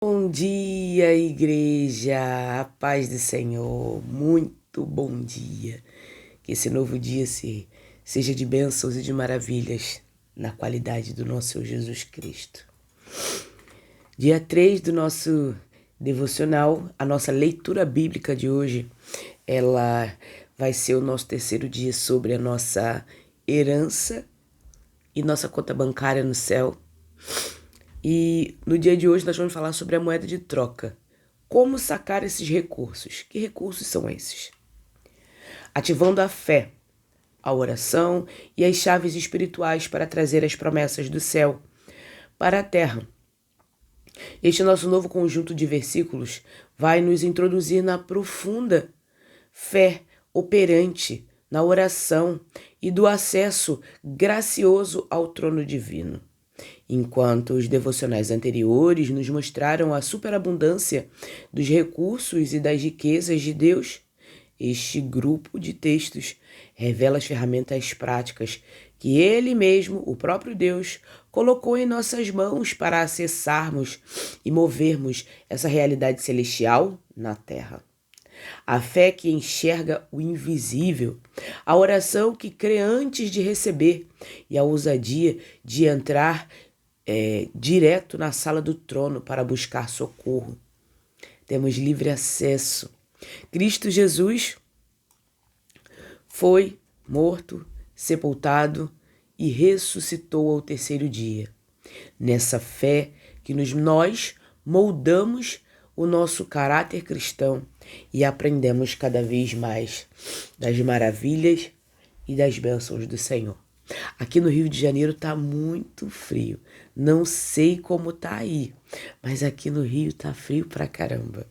Bom dia, igreja, a paz do Senhor, muito bom dia. Que esse novo dia seja de bênçãos e de maravilhas na qualidade do nosso Senhor Jesus Cristo. Dia 3 do nosso devocional, a nossa leitura bíblica de hoje, ela vai ser o nosso terceiro dia sobre a nossa herança e nossa conta bancária no céu. E no dia de hoje nós vamos falar sobre a moeda de troca. Como sacar esses recursos? Que recursos são esses? Ativando a fé, a oração e as chaves espirituais para trazer as promessas do céu para a terra. Este nosso novo conjunto de versículos vai nos introduzir na profunda fé operante, na oração e do acesso gracioso ao trono divino. Enquanto os devocionais anteriores nos mostraram a superabundância dos recursos e das riquezas de Deus, este grupo de textos revela as ferramentas práticas que Ele mesmo, o próprio Deus, colocou em nossas mãos para acessarmos e movermos essa realidade celestial na terra. A fé que enxerga o invisível, a oração que crê antes de receber e a ousadia de entrar direto na sala do trono para buscar socorro. Temos livre acesso. Cristo Jesus foi morto, sepultado e ressuscitou ao terceiro dia. Nessa fé que nós moldamos o nosso caráter cristão e aprendemos cada vez mais das maravilhas e das bênçãos do Senhor. Aqui no Rio de Janeiro tá muito frio. Não sei como tá aí, mas aqui no Rio tá frio pra caramba.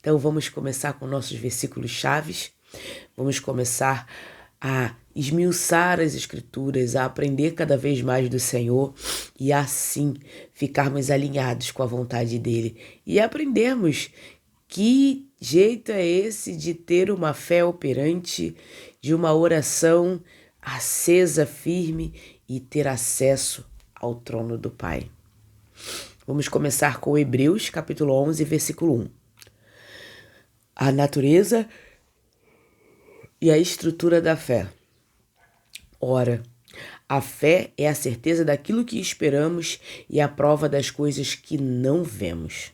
Então vamos começar com nossos versículos chaves. Vamos começar a esmiuçar as escrituras, a aprender cada vez mais do Senhor e assim ficarmos alinhados com a vontade dele e aprendermos que jeito é esse de ter uma fé operante, de uma oração acesa, firme e ter acesso ao trono do Pai. Vamos começar com Hebreus, capítulo 11, versículo 1. A natureza e a estrutura da fé. Ora, a fé é a certeza daquilo que esperamos e a prova das coisas que não vemos.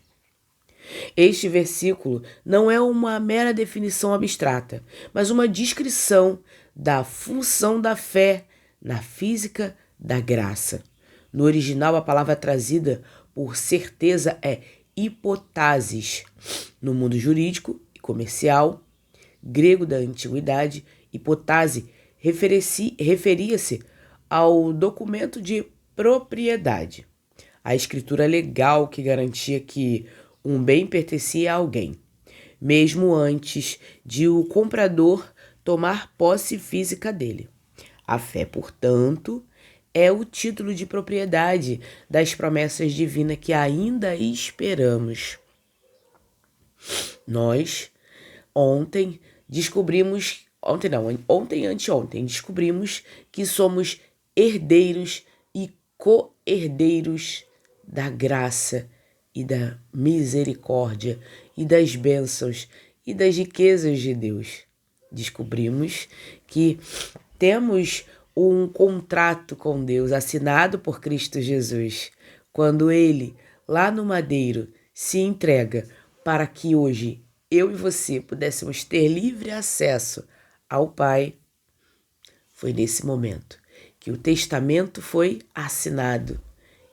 Este versículo não é uma mera definição abstrata, mas uma descrição da função da fé na física da graça. No original, a palavra trazida por certeza é hipotasis. No mundo jurídico e comercial grego da antiguidade, hipotase referia-se ao documento de propriedade, a escritura legal que garantia que um bem pertencia a alguém, mesmo antes de o comprador tomar posse física dele. A fé, portanto, é o título de propriedade das promessas divinas que ainda esperamos. Nós, ontem, anteontem, descobrimos que somos herdeiros e co-herdeiros da graça e da misericórdia e das bênçãos e das riquezas de Deus. Descobrimos que temos um contrato com Deus assinado por Cristo Jesus, quando Ele, lá no madeiro, se entrega para que hoje eu e você pudéssemos ter livre acesso ao Pai. Foi nesse momento que o testamento foi assinado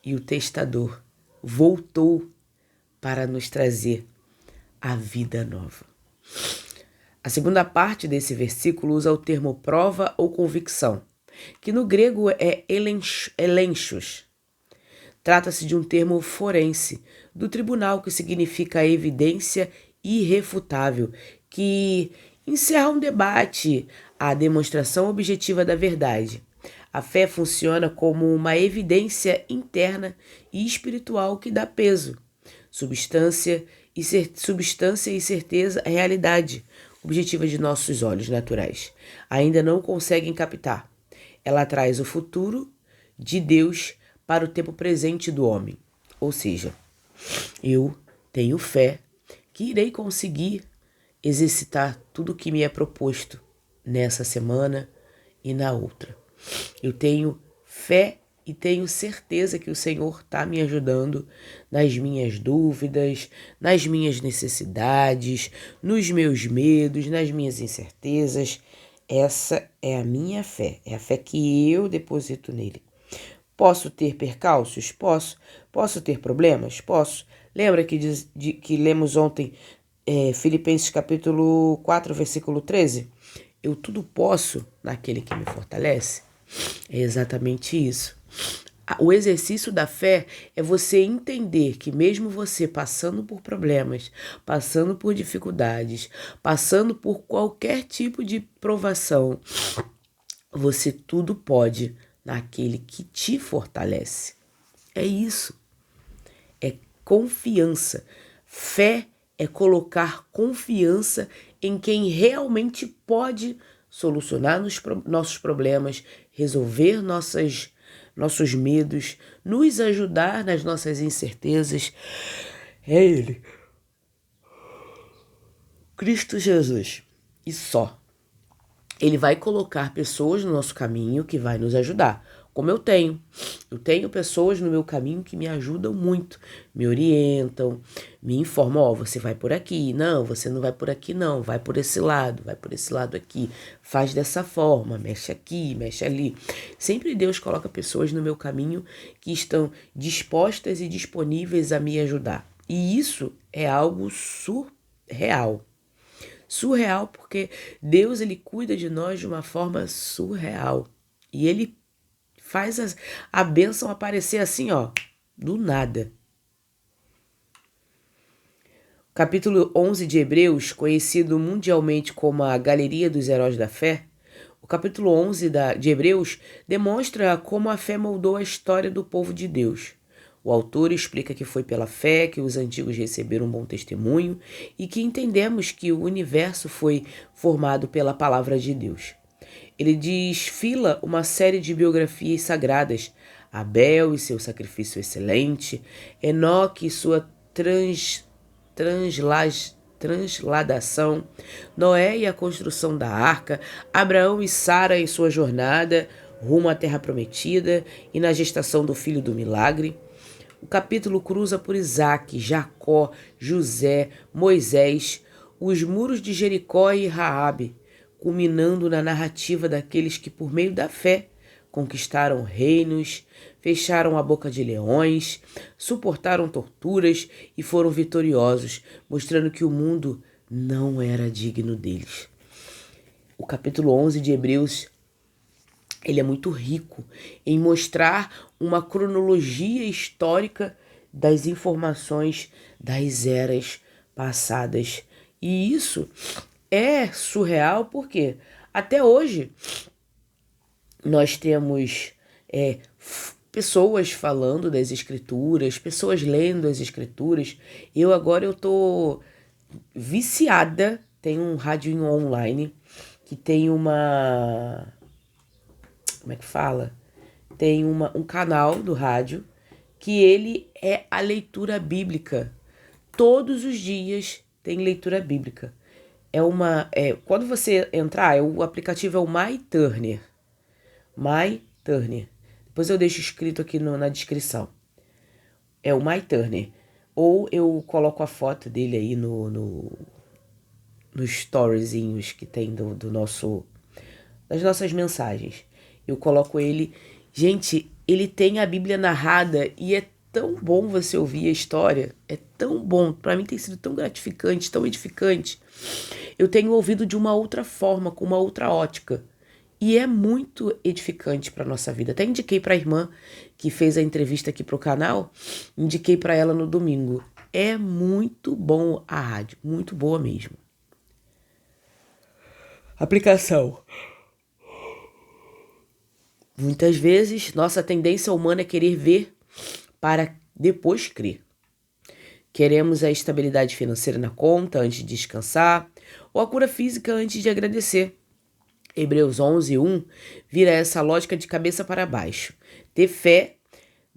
e o testador voltou para nos trazer a vida nova. A segunda parte desse versículo usa o termo prova ou convicção, que no grego é elenchos. Trata-se de um termo forense, do tribunal, que significa a evidência irrefutável, que encerra um debate, a demonstração objetiva da verdade. A fé funciona como uma evidência interna e espiritual que dá peso, substância e certeza à realidade objetiva de nossos olhos naturais ainda não conseguem captar. Ela traz o futuro de Deus para o tempo presente do homem. Ou seja, eu Tenho fé que irei conseguir exercitar tudo o que me é proposto nessa semana e na outra. Eu tenho fé e tenho certeza que o Senhor está me ajudando nas minhas dúvidas, nas minhas necessidades, nos meus medos, nas minhas incertezas. Essa é a minha fé, é a fé que eu deposito nele. Posso ter percalços? Posso. Posso ter problemas? Posso. Lembra que lemos ontem Filipenses capítulo 4, versículo 13? Eu tudo posso naquele que me fortalece. É exatamente isso. O exercício da fé é você entender que mesmo você passando por problemas, passando por dificuldades, passando por qualquer tipo de provação, você tudo pode naquele que te fortalece. É isso. É confiança. Fé é colocar confiança em quem realmente pode solucionar nossos problemas, resolver nossos medos, nos ajudar nas nossas incertezas. É Ele, Cristo Jesus, e só. Ele vai colocar pessoas no nosso caminho que vai nos ajudar, como eu tenho. Eu tenho pessoas no meu caminho que me ajudam muito, me orientam, me informam, você vai por aqui, não, você não vai por aqui não, vai por esse lado, vai por esse lado aqui, faz dessa forma, mexe aqui, mexe ali. Sempre Deus coloca pessoas no meu caminho que estão dispostas e disponíveis a me ajudar. E isso é algo surreal. Surreal porque Deus ele cuida de nós de uma forma surreal. E ele faz a bênção aparecer assim, ó, do nada. Capítulo 11 de Hebreus, conhecido mundialmente como a Galeria dos Heróis da Fé, o capítulo 11 de Hebreus demonstra como a fé moldou a história do povo de Deus. O autor explica que foi pela fé que os antigos receberam um bom testemunho e que entendemos que o universo foi formado pela palavra de Deus. Ele desfila uma série de biografias sagradas, Abel e seu sacrifício excelente, Enoque e sua transladação, Noé e a construção da arca, Abraão e Sara em sua jornada rumo à terra prometida e na gestação do filho do milagre. O capítulo cruza por Isaque, Jacó, José, Moisés, os muros de Jericó e Raabe, culminando na narrativa daqueles que, por meio da fé, conquistaram reinos, fecharam a boca de leões, suportaram torturas e foram vitoriosos, mostrando que o mundo não era digno deles. O capítulo 11 de Hebreus ele é muito rico em mostrar uma cronologia histórica das informações das eras passadas. E isso é surreal porque até hoje nós temos pessoas falando das escrituras, pessoas lendo as escrituras. Eu tô viciada, tem um rádio online que tem uma... Como é que fala? Tem um canal do rádio que ele é a leitura bíblica. Todos os dias tem leitura bíblica. Quando você entrar, o aplicativo é o MyTurner. MyTurner. Depois eu deixo escrito aqui na descrição. É o MyTurner. Ou eu coloco a foto dele aí nos storyzinhos que tem das nossas mensagens. Eu coloco ele. Gente, ele tem a Bíblia narrada e é tão bom você ouvir a história. É tão bom. Para mim tem sido tão gratificante, tão edificante. Eu tenho ouvido de uma outra forma, com uma outra ótica. E é muito edificante para nossa vida. Até indiquei para a irmã que fez a entrevista aqui pro canal. Indiquei para ela no domingo. É muito bom a rádio. Muito boa mesmo. Aplicação. Muitas vezes, nossa tendência humana é querer ver para depois crer. Queremos a estabilidade financeira na conta antes de descansar, ou a cura física antes de agradecer. Hebreus 11:1 vira essa lógica de cabeça para baixo. Ter fé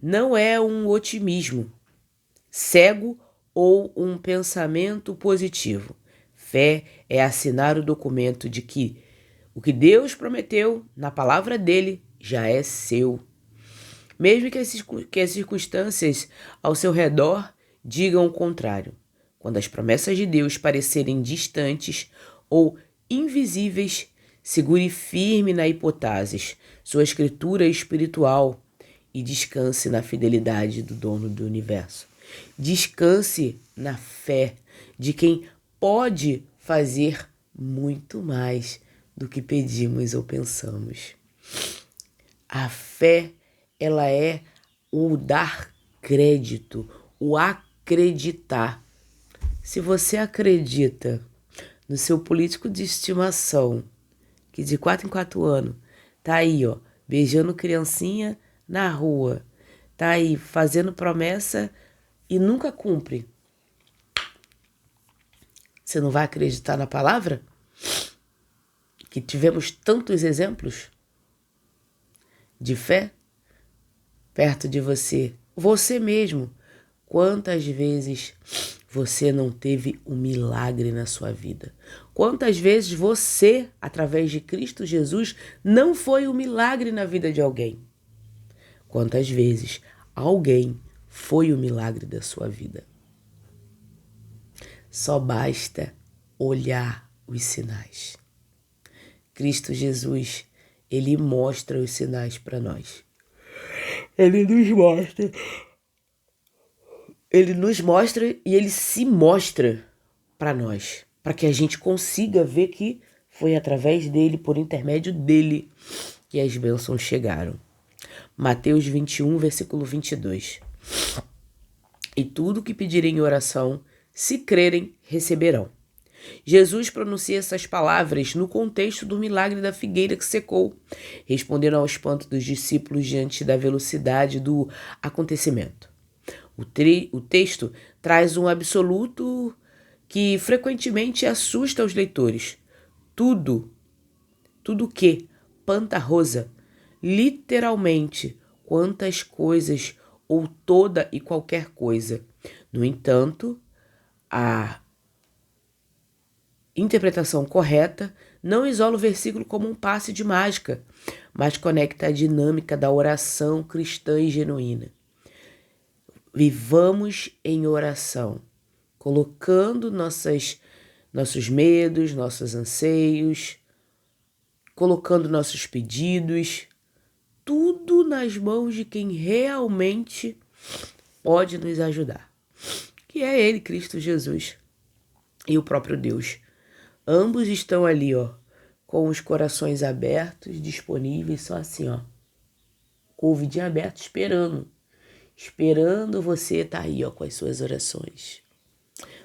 não é um otimismo cego ou um pensamento positivo. Fé é assinar o documento de que o que Deus prometeu na palavra dele já é seu. Mesmo que as circunstâncias ao seu redor digam o contrário. Quando as promessas de Deus parecerem distantes ou invisíveis, segure firme na hipótese, sua escritura espiritual, e descanse na fidelidade do dono do universo. Descanse na fé de quem pode fazer muito mais do que pedimos ou pensamos. A fé, ela é o dar crédito, o acreditar. Se você acredita no seu político de estimação, que de 4 em 4 anos tá aí, ó, beijando criancinha na rua, tá aí fazendo promessa e nunca cumpre, você não vai acreditar na palavra? Que tivemos tantos exemplos de fé perto de você. Você mesmo. Quantas vezes você não teve um milagre na sua vida? Quantas vezes você, através de Cristo Jesus, não foi um milagre na vida de alguém? Quantas vezes alguém foi o milagre da sua vida? Só basta olhar os sinais. Cristo Jesus, ele mostra os sinais para nós. Ele nos mostra e ele se mostra para nós, para que a gente consiga ver que foi através dele, por intermédio dele, que as bênçãos chegaram. Mateus 21, versículo 22. E tudo que pedirem em oração, se crerem, receberão. Jesus pronuncia essas palavras no contexto do milagre da figueira que secou, respondendo ao espanto dos discípulos diante da velocidade do acontecimento. O texto traz um absoluto que frequentemente assusta os leitores. Tudo que, pantarrosa, literalmente, quantas coisas ou toda e qualquer coisa. No entanto, a interpretação correta não isola o versículo como um passe de mágica, mas conecta a dinâmica da oração cristã e genuína. Vivamos em oração, colocando nossos medos, nossos anseios, colocando nossos pedidos, tudo nas mãos de quem realmente pode nos ajudar, que é Ele, Cristo Jesus, e o próprio Deus. Ambos estão ali, ó, com os corações abertos, disponíveis, só assim, ó, com o ouvidinho aberto, esperando você tá aí, ó, com as suas orações,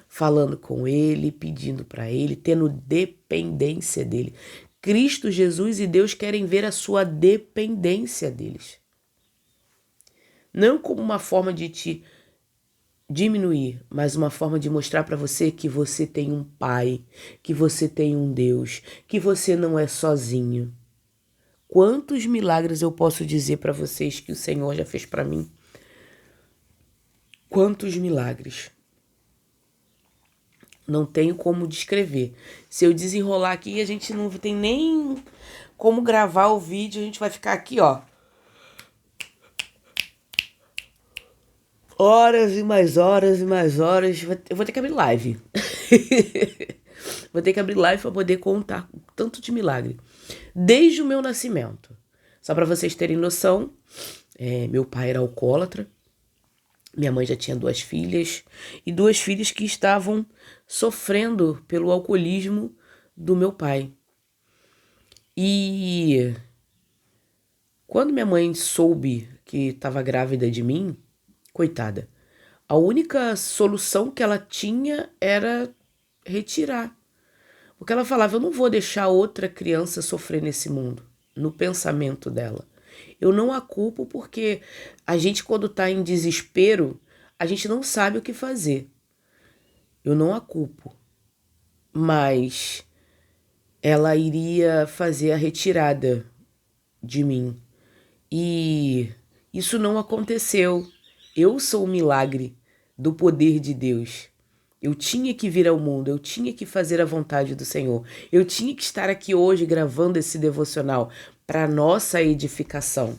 falando com Ele, pedindo para Ele, tendo dependência dEle. Cristo Jesus e Deus querem ver a sua dependência deles. Não como uma forma de te diminuir, mas uma forma de mostrar para você que você tem um Pai, que você tem um Deus, que você não é sozinho. Quantos milagres eu posso dizer para vocês que o Senhor já fez para mim? Quantos milagres? Não tenho como descrever. Se eu desenrolar aqui, a gente não tem nem como gravar o vídeo, a gente vai ficar aqui, ó, horas e mais horas e mais horas. Eu vou ter que abrir live. Vou ter que abrir live para poder contar tanto de milagre. Desde o meu nascimento. Só para vocês terem noção, meu pai era alcoólatra. Minha mãe já tinha 2 filhas. E 2 filhas que estavam sofrendo pelo alcoolismo do meu pai. E quando minha mãe soube que estava grávida de mim, coitada, a única solução que ela tinha era retirar. Porque ela falava, eu não vou deixar outra criança sofrer nesse mundo, no pensamento dela. Eu não a culpo porque a gente, quando está em desespero, a gente não sabe o que fazer. Eu não a culpo. Mas ela iria fazer a retirada de mim. E isso não aconteceu. Eu sou um milagre do poder de Deus. Eu tinha que vir ao mundo, eu tinha que fazer a vontade do Senhor. Eu tinha que estar aqui hoje gravando esse devocional para nossa edificação,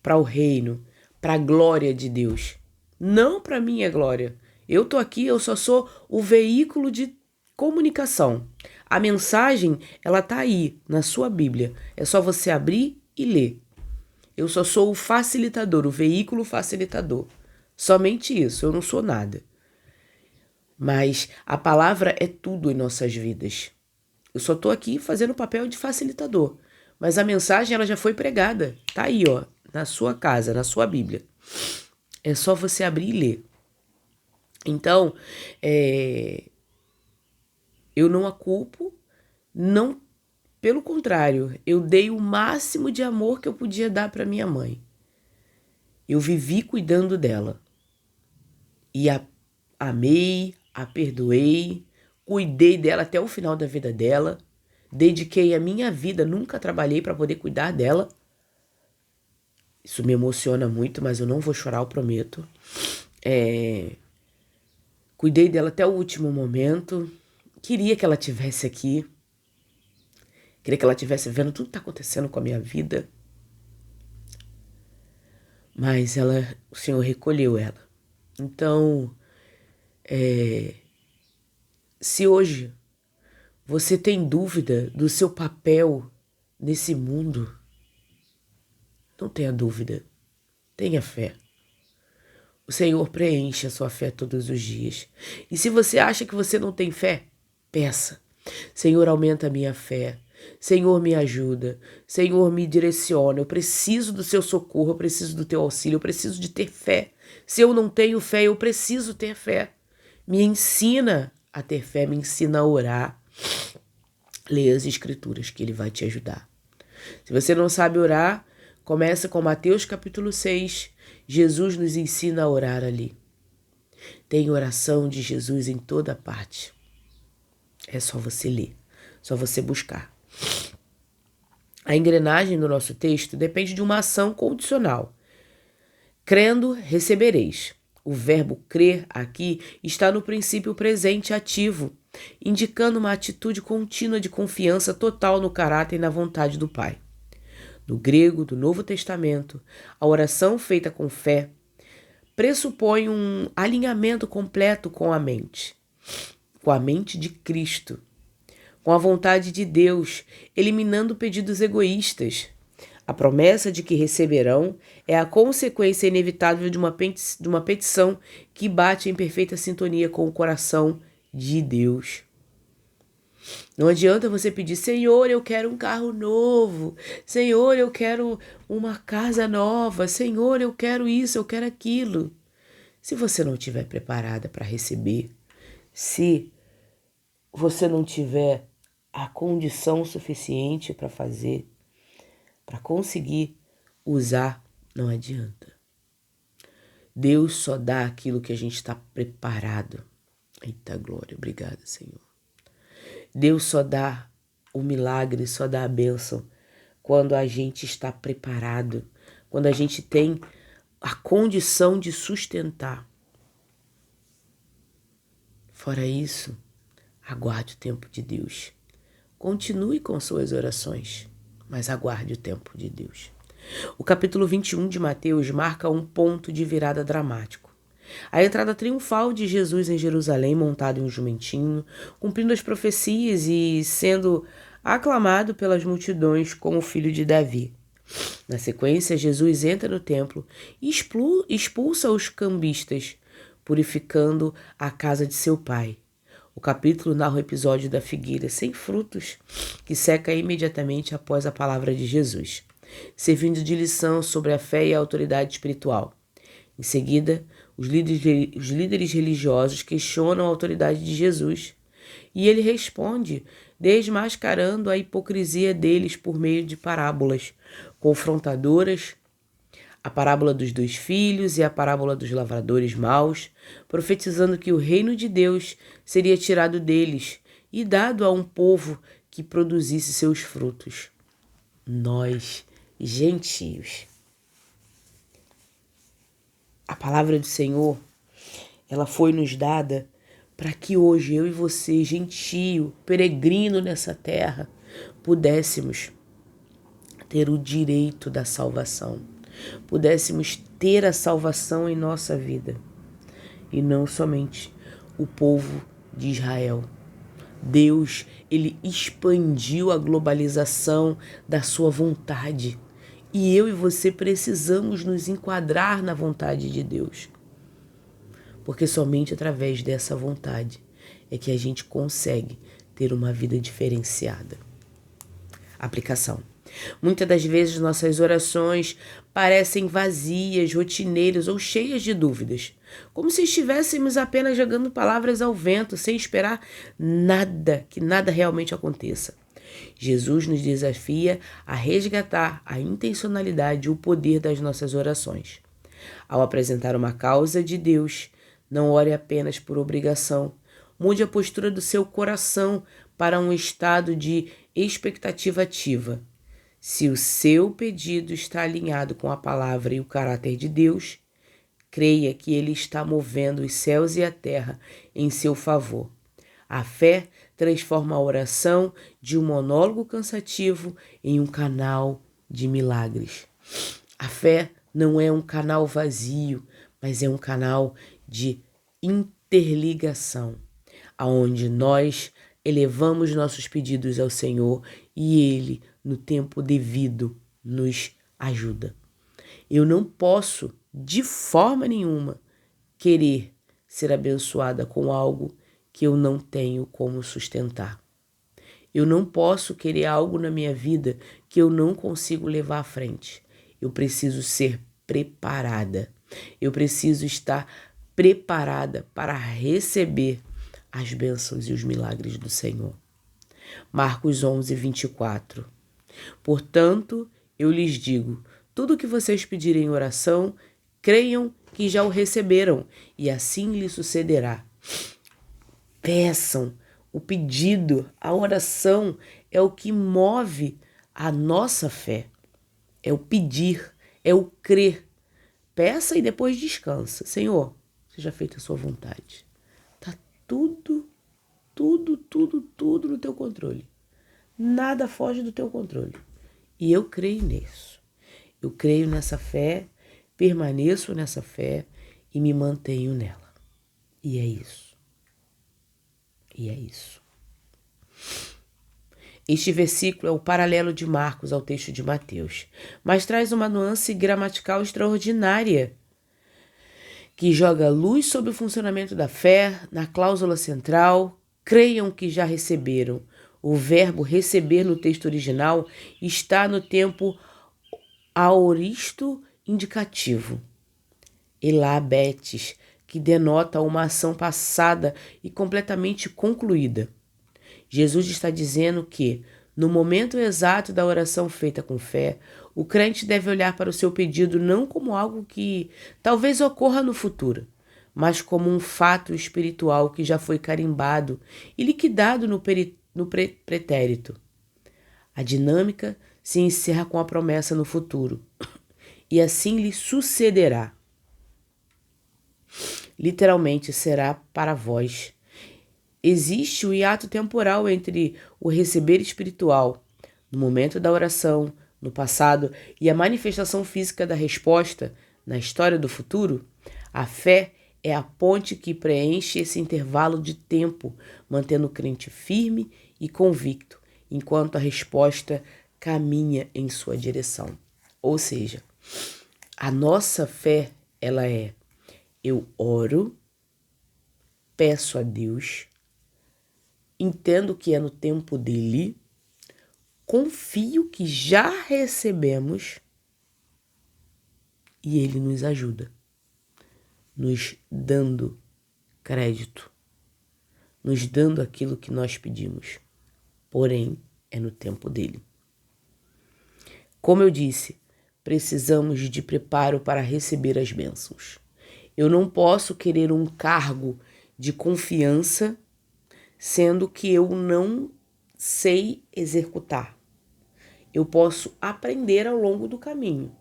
para o reino, para a glória de Deus. Não para minha glória. Eu tô aqui, eu só sou o veículo de comunicação. A mensagem, ela tá aí na sua Bíblia. É só você abrir e ler. Eu só sou o facilitador, o veículo facilitador. Somente isso, eu não sou nada. Mas a palavra é tudo em nossas vidas. Eu só tô aqui fazendo o papel de facilitador. Mas a mensagem, ela já foi pregada. Tá aí, ó, na sua casa, na sua Bíblia. É só você abrir e ler. Então, eu não a culpo, não, pelo contrário, eu dei o máximo de amor que eu podia dar para minha mãe. Eu vivi cuidando dela. E a amei, a perdoei, cuidei dela até o final da vida dela, dediquei a minha vida, nunca trabalhei para poder cuidar dela. Isso me emociona muito, mas eu não vou chorar, eu prometo. Cuidei dela até o último momento. Queria que ela estivesse aqui. Queria que ela estivesse vendo tudo que está acontecendo com a minha vida. Mas o Senhor recolheu ela. Então, se hoje você tem dúvida do seu papel nesse mundo, não tenha dúvida. Tenha fé. O Senhor preenche a sua fé todos os dias. E se você acha que você não tem fé, peça. Senhor, aumenta a minha fé. Senhor, me ajuda. Senhor, me direciona. Eu preciso do seu socorro, eu preciso do teu auxílio, eu preciso de ter fé. Se eu não tenho fé, eu preciso ter fé. Me ensina a ter fé, me ensina a orar. Leia as escrituras que ele vai te ajudar. Se você não sabe orar, começa com Mateus capítulo 6. Jesus nos ensina a orar ali. Tem oração de Jesus em toda parte. É só você ler, só você buscar. A engrenagem do nosso texto depende de uma ação condicional. Crendo, recebereis. O verbo crer aqui está no princípio presente ativo, indicando uma atitude contínua de confiança total no caráter e na vontade do Pai. No grego do Novo Testamento, a oração feita com fé pressupõe um alinhamento completo com a mente de Cristo, com a vontade de Deus, eliminando pedidos egoístas. A promessa de que receberão é a consequência inevitável de uma petição que bate em perfeita sintonia com o coração de Deus. Não adianta você pedir, Senhor, eu quero um carro novo. Senhor, eu quero uma casa nova. Senhor, eu quero isso, eu quero aquilo. Se você não estiver preparada para receber, se você não tiver a condição suficiente para fazer, para conseguir usar, não adianta. Deus só dá aquilo que a gente está preparado. Eita glória, obrigada, Senhor. Deus só dá o milagre, só dá a bênção quando a gente está preparado, quando a gente tem a condição de sustentar. Fora isso, aguarde o tempo de Deus. Continue com suas orações, mas aguarde o tempo de Deus. O capítulo 21 de Mateus marca um ponto de virada dramático. A entrada triunfal de Jesus em Jerusalém montado em um jumentinho, cumprindo as profecias e sendo aclamado pelas multidões como filho de Davi. Na sequência, Jesus entra no templo e expulsa os cambistas, purificando a casa de seu pai. O capítulo narra o episódio da figueira sem frutos, que seca imediatamente após a palavra de Jesus, servindo de lição sobre a fé e a autoridade espiritual. Em seguida, os líderes religiosos questionam a autoridade de Jesus e ele responde, desmascarando a hipocrisia deles por meio de parábolas confrontadoras, a parábola dos 2 filhos e a parábola dos lavradores maus, profetizando que o reino de Deus seria tirado deles e dado a um povo que produzisse seus frutos. Nós, gentios. A palavra do Senhor, ela foi nos dada para que hoje eu e você, gentio, peregrino nessa terra, pudéssemos ter o direito da salvação, pudéssemos ter a salvação em nossa vida e não somente o povo de Israel. Deus, ele expandiu a globalização da sua vontade e eu e você precisamos nos enquadrar na vontade de Deus, porque somente através dessa vontade é que a gente consegue ter uma vida diferenciada. Aplicação. Muitas das vezes nossas orações parecem vazias, rotineiras ou cheias de dúvidas, como se estivéssemos apenas jogando palavras ao vento, sem esperar que nada realmente aconteça. Jesus nos desafia a resgatar a intencionalidade e o poder das nossas orações. Ao apresentar uma causa de Deus, não ore apenas por obrigação. Mude a postura do seu coração para um estado de expectativa ativa. Se o seu pedido está alinhado com a palavra e o caráter de Deus, creia que Ele está movendo os céus e a terra em seu favor. A fé transforma a oração de um monólogo cansativo em um canal de milagres. A fé não é um canal vazio, mas é um canal de interligação, aonde nós elevamos nossos pedidos ao Senhor e Ele, no tempo devido, nos ajuda. Eu não posso, de forma nenhuma, querer ser abençoada com algo que eu não tenho como sustentar. Eu não posso querer algo na minha vida que eu não consigo levar à frente. Eu preciso ser preparada. Eu preciso estar preparada para receber as bênçãos e os milagres do Senhor. Marcos 11, 24. Portanto, eu lhes digo, tudo o que vocês pedirem em oração, creiam que já o receberam, e assim lhe sucederá. Peçam. O pedido, a oração é o que move a nossa fé. É o pedir, é o crer. Peça e depois descansa. Senhor, seja feita a sua vontade. Está tudo no teu controle. Nada foge do teu controle. E eu creio nisso. Eu creio nessa fé, permaneço nessa fé e me mantenho nela. E é isso. Este versículo é o paralelo de Marcos ao texto de Mateus, mas traz uma nuance gramatical extraordinária que joga luz sobre o funcionamento da fé. Na cláusula central, creiam que já receberam. O verbo receber no texto original está no tempo aoristo indicativo. Elabetes, que denota uma ação passada e completamente concluída. Jesus está dizendo que, no momento exato da oração feita com fé, o crente deve olhar para o seu pedido não como algo que talvez ocorra no futuro, mas como um fato espiritual que já foi carimbado e liquidado no pretérito. A dinâmica se encerra com a promessa no futuro, e assim lhe sucederá. Literalmente será para vós. Existe o hiato temporal entre o receber espiritual, no momento da oração, no passado, e a manifestação física da resposta, na história do futuro. A fé é a ponte que preenche esse intervalo de tempo, mantendo o crente firme e convicto, enquanto a resposta caminha em sua direção. Ou seja, a nossa fé, ela é: eu oro, peço a Deus, entendo que é no tempo dele, confio que já recebemos e ele nos ajuda, nos dando crédito, nos dando aquilo que nós pedimos. Porém, é no tempo dele. Como eu disse, precisamos de preparo para receber as bênçãos. Eu não posso querer um cargo de confiança, sendo que eu não sei executar. Eu posso aprender ao longo do caminho,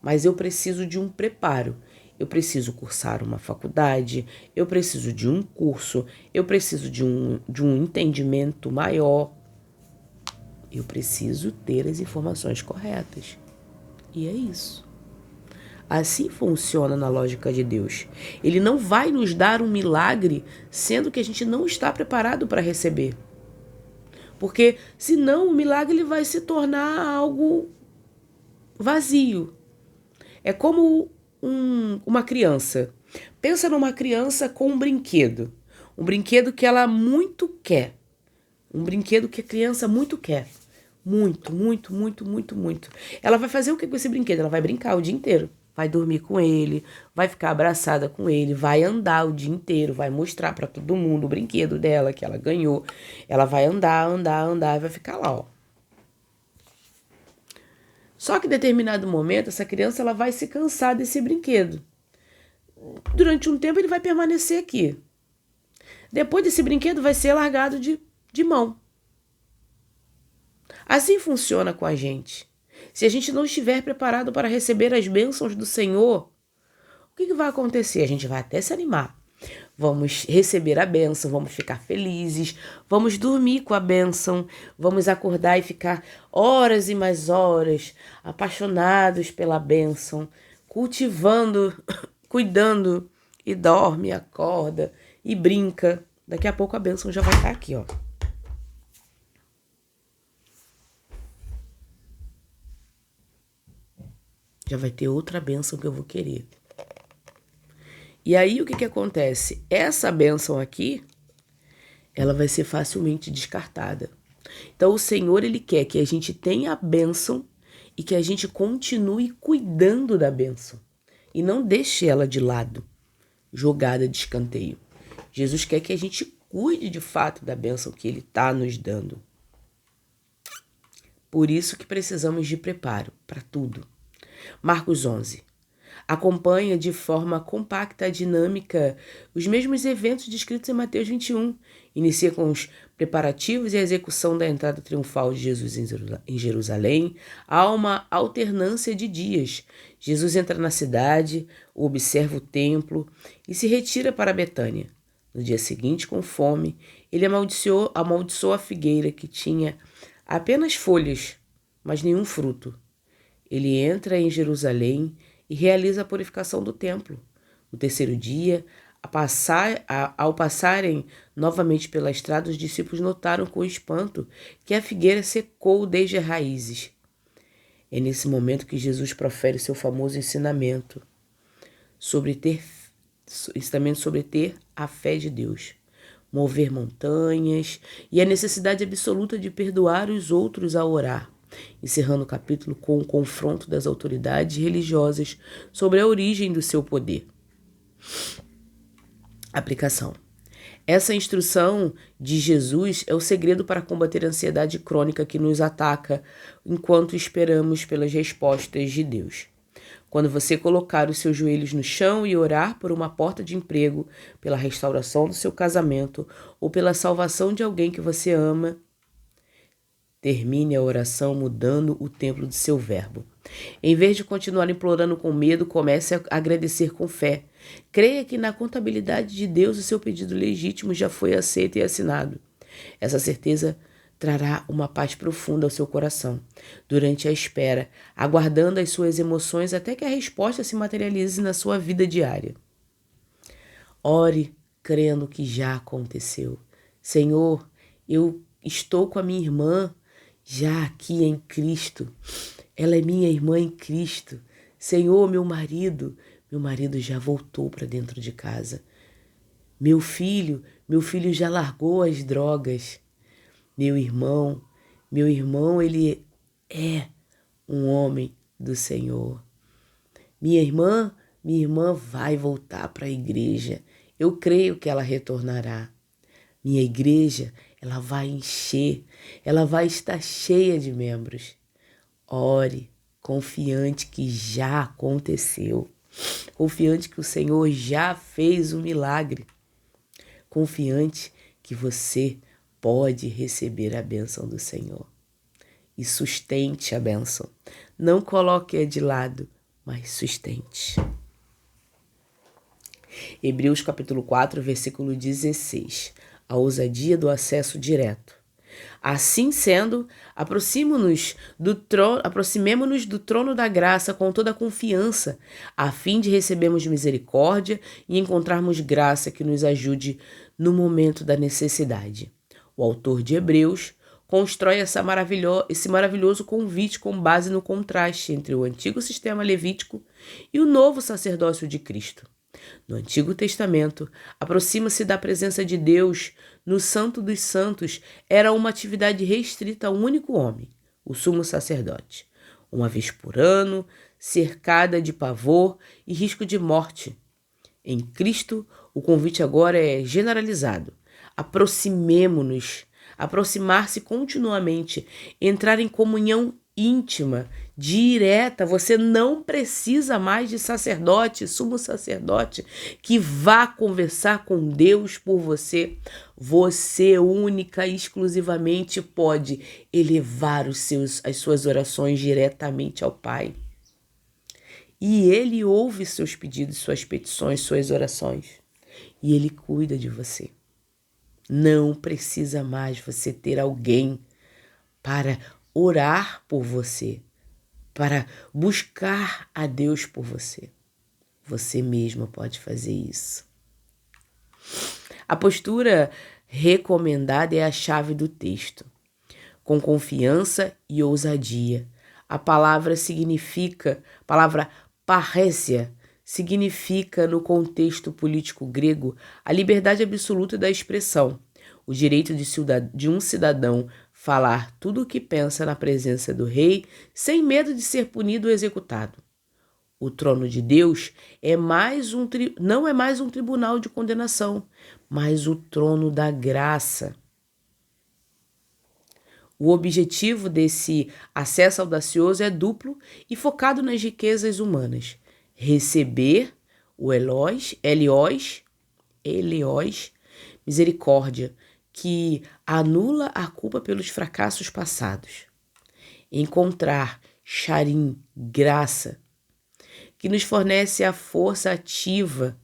mas eu preciso de um preparo. eu preciso cursar uma faculdade, eu preciso de um curso, eu preciso de um entendimento maior. Eu preciso ter as informações corretas. E é isso. Assim funciona na lógica de Deus. Ele não vai nos dar um milagre sendo que a gente não está preparado para receber. Porque senão o milagre ele vai se tornar algo vazio. É como uma criança. Pensa numa criança com um brinquedo. Um brinquedo que ela muito quer. Um brinquedo que a criança muito quer. Muito, muito, muito, muito, muito. Ela vai fazer o que com esse brinquedo? Ela vai brincar o dia inteiro. Vai dormir com ele, vai ficar abraçada com ele, vai andar o dia inteiro, vai mostrar para todo mundo o brinquedo dela que ela ganhou. Ela vai andar, andar, andar e vai ficar lá, ó. Só que em determinado momento, essa criança ela vai se cansar desse brinquedo. Durante um tempo ele vai permanecer aqui. Depois desse brinquedo vai ser largado de mão. Assim funciona com a gente. Se a gente não estiver preparado para receber as bênçãos do Senhor, o que vai acontecer? A gente vai até se animar. Vamos receber a bênção, vamos ficar felizes, vamos dormir com a bênção, vamos acordar e ficar horas e mais horas apaixonados pela bênção, cultivando, cuidando, e dorme, acorda e brinca. Daqui a pouco a bênção já vai estar aqui, ó. Já vai ter outra bênção que eu vou querer. E aí o que acontece? Essa bênção aqui, ela vai ser facilmente descartada. Então o Senhor, ele quer que a gente tenha a bênção e que a gente continue cuidando da bênção. E não deixe ela de lado, jogada de escanteio. Jesus quer que a gente cuide de fato da bênção que ele está nos dando. Por isso que precisamos de preparo para tudo. Marcos 11. Acompanha de forma compacta e dinâmica os mesmos eventos descritos em Mateus 21. Inicia com os preparativos e a execução da entrada triunfal de Jesus em Jerusalém. Há uma alternância de dias. Jesus entra na cidade, observa o templo e se retira para Betânia. No dia seguinte, com fome, ele amaldiçoou a figueira que tinha apenas folhas, mas nenhum fruto. Ele entra em Jerusalém e realiza a purificação do templo. No terceiro dia, ao passarem novamente pela estrada, os discípulos notaram com espanto que a figueira secou desde as raízes. É nesse momento que Jesus profere seu famoso ensinamento sobre ter a fé de Deus, mover montanhas e a necessidade absoluta de perdoar os outros ao orar. Encerrando o capítulo com o confronto das autoridades religiosas sobre a origem do seu poder. Aplicação. Essa instrução de Jesus é o segredo para combater a ansiedade crônica que nos ataca enquanto esperamos pelas respostas de Deus. Quando você colocar os seus joelhos no chão e orar por uma porta de emprego, pela restauração do seu casamento ou pela salvação de alguém que você ama, termine a oração mudando o templo de seu verbo. Em vez de continuar implorando com medo, comece a agradecer com fé. Creia que na contabilidade de Deus o seu pedido legítimo já foi aceito e assinado. Essa certeza trará uma paz profunda ao seu coração, durante a espera, aguardando as suas emoções até que a resposta se materialize na sua vida diária. Ore crendo que já aconteceu. Senhor, eu estou com a minha irmã já aqui em Cristo. Ela é minha irmã em Cristo. Senhor, meu marido já voltou para dentro de casa. Meu filho já largou as drogas. Meu irmão, ele é um homem do Senhor. Minha irmã vai voltar para a igreja. Eu creio que ela retornará. Minha igreja, ela vai encher, ela vai estar cheia de membros. Ore, confiante que já aconteceu, confiante que o Senhor já fez o milagre, confiante que você pode receber a bênção do Senhor. E sustente a bênção. Não coloque-a de lado, mas sustente. Hebreus capítulo 4, versículo 16. A ousadia do acesso direto. Assim sendo, aproximemo-nos do trono da graça com toda a confiança, a fim de recebermos misericórdia e encontrarmos graça que nos ajude no momento da necessidade. O autor de Hebreus constrói esse maravilhoso convite com base no contraste entre o antigo sistema levítico e o novo sacerdócio de Cristo. No Antigo Testamento, aproxima-se da presença de Deus no Santo dos Santos era uma atividade restrita a um único homem, o sumo sacerdote, uma vez por ano, cercada de pavor e risco de morte. Em Cristo, o convite agora é generalizado. Aproximemo-nos. Aproximar-se continuamente, entrar em comunhão íntima, direta. Você não precisa mais de sacerdote, sumo sacerdote, que vá conversar com Deus por você. Você única e exclusivamente pode elevar as suas orações diretamente ao Pai. E Ele ouve seus pedidos, suas petições, suas orações. E Ele cuida de você. Não precisa mais você ter alguém para orar por você, para buscar a Deus por você. Você mesma pode fazer isso. A postura recomendada é a chave do texto. Com confiança e ousadia. A palavra parrésia, significa, no contexto político grego, a liberdade absoluta da expressão, o direito de um cidadão falar tudo o que pensa na presença do rei, sem medo de ser punido ou executado. O trono de Deus não é mais um tribunal de condenação, mas o trono da graça. O objetivo desse acesso audacioso é duplo e focado nas riquezas humanas. Receber o Eliós, misericórdia, que anula a culpa pelos fracassos passados. Encontrar Charim, graça, que nos fornece a força ativa,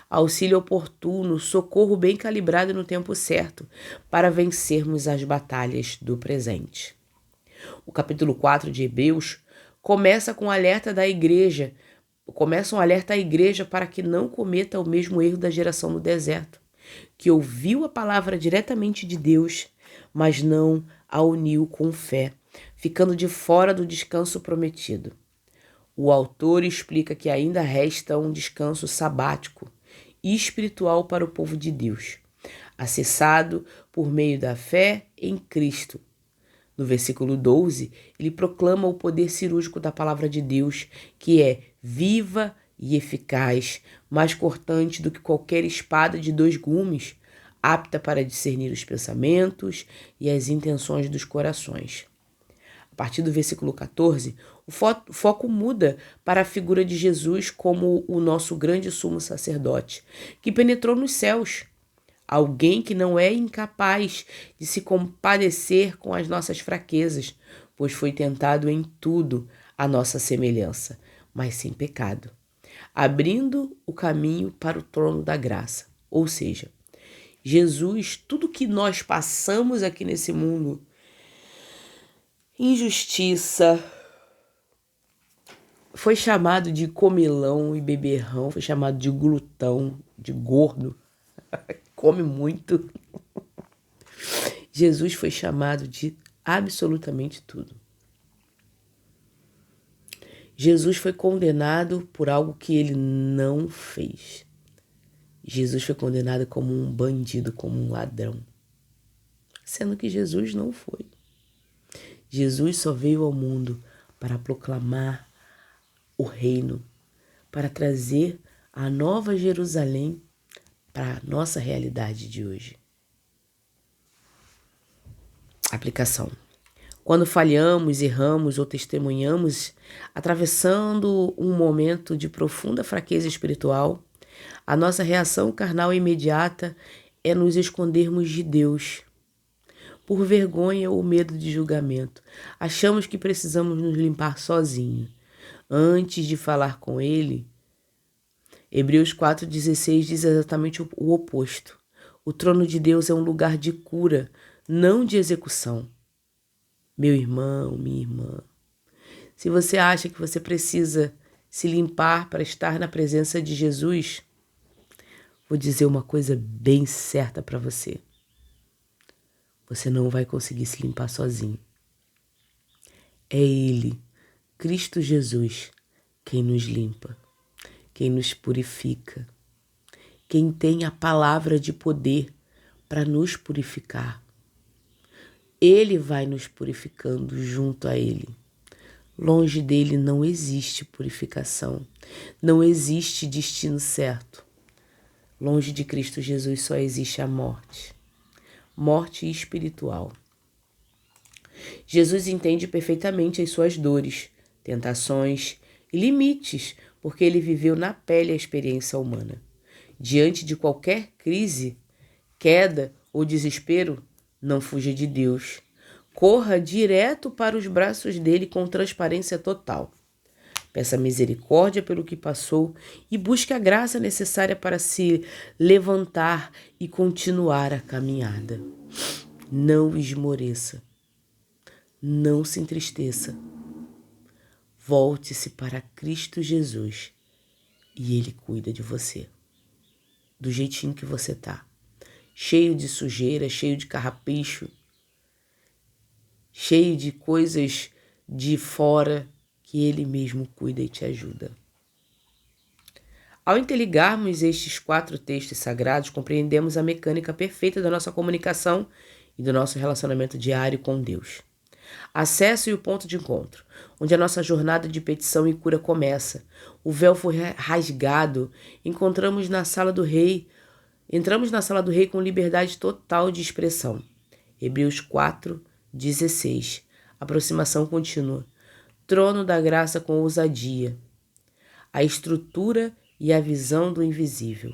auxílio oportuno, socorro bem calibrado no tempo certo, para vencermos as batalhas do presente. O capítulo 4 de Hebreus começa um alerta à igreja para que não cometa o mesmo erro da geração no deserto, que ouviu a palavra diretamente de Deus, mas não a uniu com fé, ficando de fora do descanso prometido. O autor explica que ainda resta um descanso sabático e espiritual para o povo de Deus, acessado por meio da fé em Cristo. No versículo 12, ele proclama o poder cirúrgico da palavra de Deus, que é viva e eficaz, mais cortante do que qualquer espada de 2 gumes, apta para discernir os pensamentos e as intenções dos corações. A partir do versículo 14, o foco muda para a figura de Jesus como o nosso grande sumo sacerdote, que penetrou nos céus. Alguém que não é incapaz de se compadecer com as nossas fraquezas, pois foi tentado em tudo à nossa semelhança, mas sem pecado, abrindo o caminho para o trono da graça. Ou seja, Jesus, tudo que nós passamos aqui nesse mundo, injustiça, foi chamado de comilão e beberrão, foi chamado de glutão, de gordo, come muito. Jesus foi chamado de absolutamente tudo. Jesus foi condenado por algo que ele não fez. Jesus foi condenado como um bandido, como um ladrão, sendo que Jesus não foi. Jesus só veio ao mundo para proclamar o reino, para trazer a nova Jerusalém para a nossa realidade de hoje. Aplicação. Quando falhamos, erramos ou testemunhamos, atravessando um momento de profunda fraqueza espiritual, a nossa reação carnal imediata é nos escondermos de Deus, por vergonha ou medo de julgamento. Achamos que precisamos nos limpar sozinhos. Antes de falar com Ele, Hebreus 4,16 diz exatamente o oposto. O trono de Deus é um lugar de cura, não de execução. Meu irmão, minha irmã, se você acha que você precisa se limpar para estar na presença de Jesus, vou dizer uma coisa bem certa para você. Você não vai conseguir se limpar sozinho. É Ele, Cristo Jesus, quem nos limpa, quem nos purifica, quem tem a palavra de poder para nos purificar. Ele vai nos purificando junto a Ele. Longe dele não existe purificação, não existe destino certo. Longe de Cristo Jesus só existe a morte, morte espiritual. Jesus entende perfeitamente as suas dores, tentações e limites, porque ele viveu na pele a experiência humana. Diante de qualquer crise, queda ou desespero, não fuja de Deus. Corra direto para os braços dele com transparência total. Peça misericórdia pelo que passou e busque a graça necessária para se levantar e continuar a caminhada. Não esmoreça. Não se entristeça. Volte-se para Cristo Jesus e Ele cuida de você. Do jeitinho que você está. Cheio de sujeira, cheio de carrapicho, cheio de coisas de fora que Ele mesmo cuida e te ajuda. Ao interligarmos estes 4 textos sagrados, compreendemos a mecânica perfeita da nossa comunicação e do nosso relacionamento diário com Deus. Acesso e o ponto de encontro, onde a nossa jornada de petição e cura começa. O véu foi rasgado, entramos na sala do rei com liberdade total de expressão. Hebreus 4:16. Aproximação contínua. Trono da graça com ousadia. A estrutura e a visão do invisível.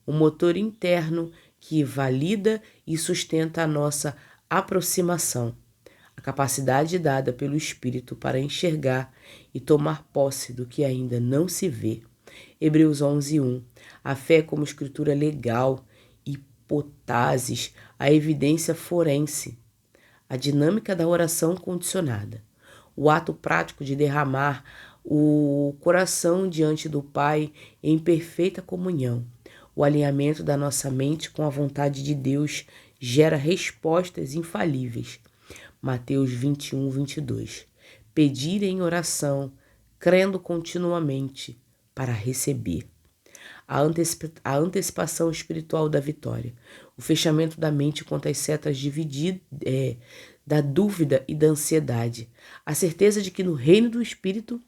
O motor interno que valida e sustenta a nossa aproximação. A capacidade dada pelo Espírito para enxergar e tomar posse do que ainda não se vê. Hebreus 11:1. A fé como escritura legal, hipóteses, a evidência forense. A dinâmica da oração condicionada. O ato prático de derramar o coração diante do Pai em perfeita comunhão. O alinhamento da nossa mente com a vontade de Deus gera respostas infalíveis. Mateus 21:22. Pedir em oração, crendo continuamente para receber. A antecipação espiritual da vitória. O fechamento da mente contra as setas da dúvida e da ansiedade. A certeza de que no reino do Espírito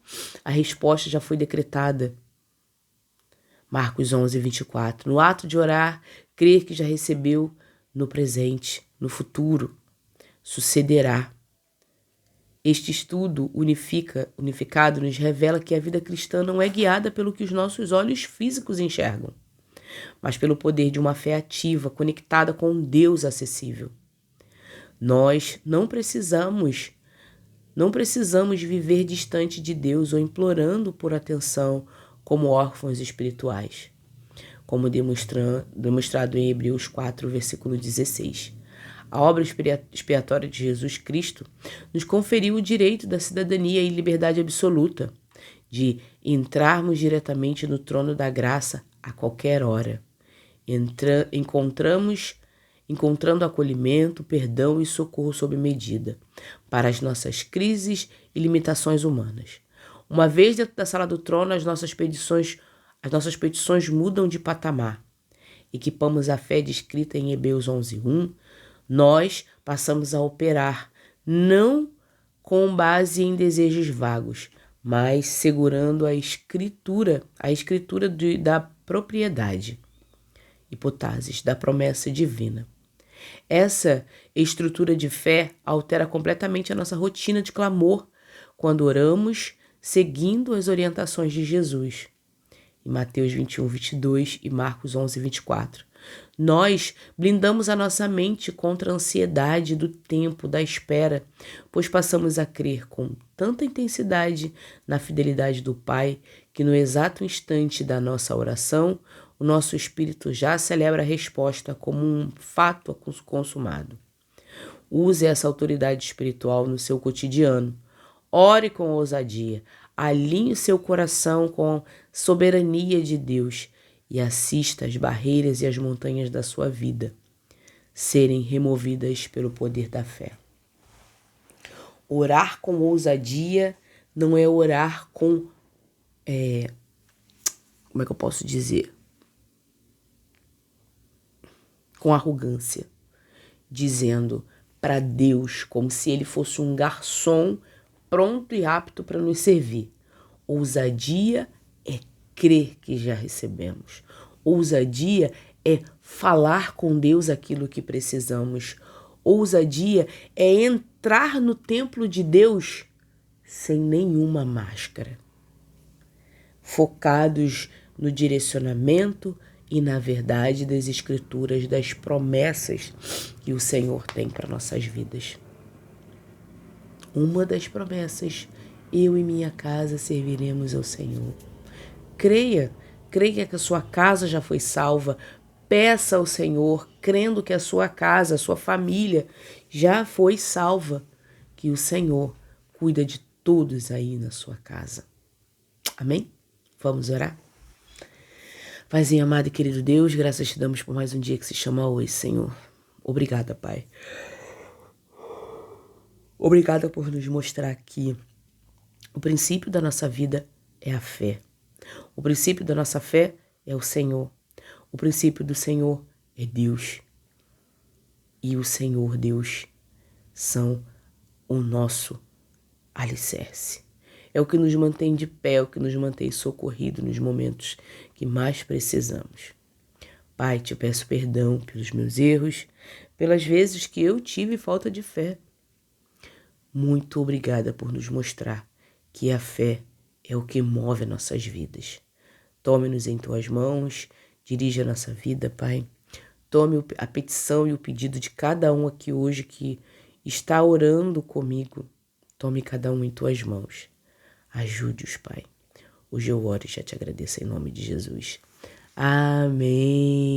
a resposta já foi decretada. Marcos 11:24. No ato de orar, crer que já recebeu no presente, no futuro. Sucederá. Este estudo unificado nos revela que a vida cristã não é guiada pelo que os nossos olhos físicos enxergam, mas pelo poder de uma fé ativa, conectada com um Deus acessível. Nós não precisamos viver distante de Deus ou implorando por atenção como órfãos espirituais, como demonstrado em Hebreus 4, versículo 16. A obra expiatória de Jesus Cristo nos conferiu o direito da cidadania e liberdade absoluta de entrarmos diretamente no trono da graça a qualquer hora, encontrando acolhimento, perdão e socorro sob medida para as nossas crises e limitações humanas. Uma vez dentro da sala do trono, as nossas petições mudam de patamar. Equipamos a fé descrita em Hebreus 11:1. Nós passamos a operar, não com base em desejos vagos, mas segurando a escritura da propriedade, hipóteses da promessa divina. Essa estrutura de fé altera completamente a nossa rotina de clamor quando oramos seguindo as orientações de Jesus. Em Mateus 21:22 e Marcos 11:24. Nós blindamos a nossa mente contra a ansiedade do tempo, da espera, pois passamos a crer com tanta intensidade na fidelidade do Pai que no exato instante da nossa oração, o nosso espírito já celebra a resposta como um fato consumado. Use essa autoridade espiritual no seu cotidiano. Ore com ousadia. Alinhe seu coração com a soberania de Deus e assista as barreiras e as montanhas da sua vida serem removidas pelo poder da fé. Orar com ousadia não é orar com... como é que eu posso dizer? Com arrogância. Dizendo para Deus como se ele fosse um garçom pronto e apto para nos servir. Ousadia é crer que já recebemos. Ousadia é falar com Deus aquilo que precisamos. Ousadia é entrar no templo de Deus sem nenhuma máscara. Focados no direcionamento e na verdade das Escrituras, das promessas que o Senhor tem para nossas vidas. Uma das promessas: eu e minha casa serviremos ao Senhor. Creia que a sua casa já foi salva. Peça ao Senhor, crendo que a sua casa, a sua família já foi salva, que o Senhor cuida de todos aí na sua casa. Amém? Vamos orar? Paizinho amado e querido Deus, graças te damos por mais um dia que se chama hoje, Senhor. Obrigada, Pai. Obrigada por nos mostrar que o princípio da nossa vida é a fé. O princípio da nossa fé é o Senhor. O princípio do Senhor é Deus. E o Senhor, Deus, são o nosso alicerce. É o que nos mantém de pé, é o que nos mantém socorrido nos momentos que mais precisamos. Pai, te peço perdão pelos meus erros, pelas vezes que eu tive falta de fé. Muito obrigada por nos mostrar que a fé é o que move nossas vidas. Tome-nos em tuas mãos, dirija a nossa vida, Pai. Tome a petição e o pedido de cada um aqui hoje que está orando comigo. Tome cada um em tuas mãos. Ajude-os, Pai. Hoje eu oro e já te agradeço em nome de Jesus. Amém.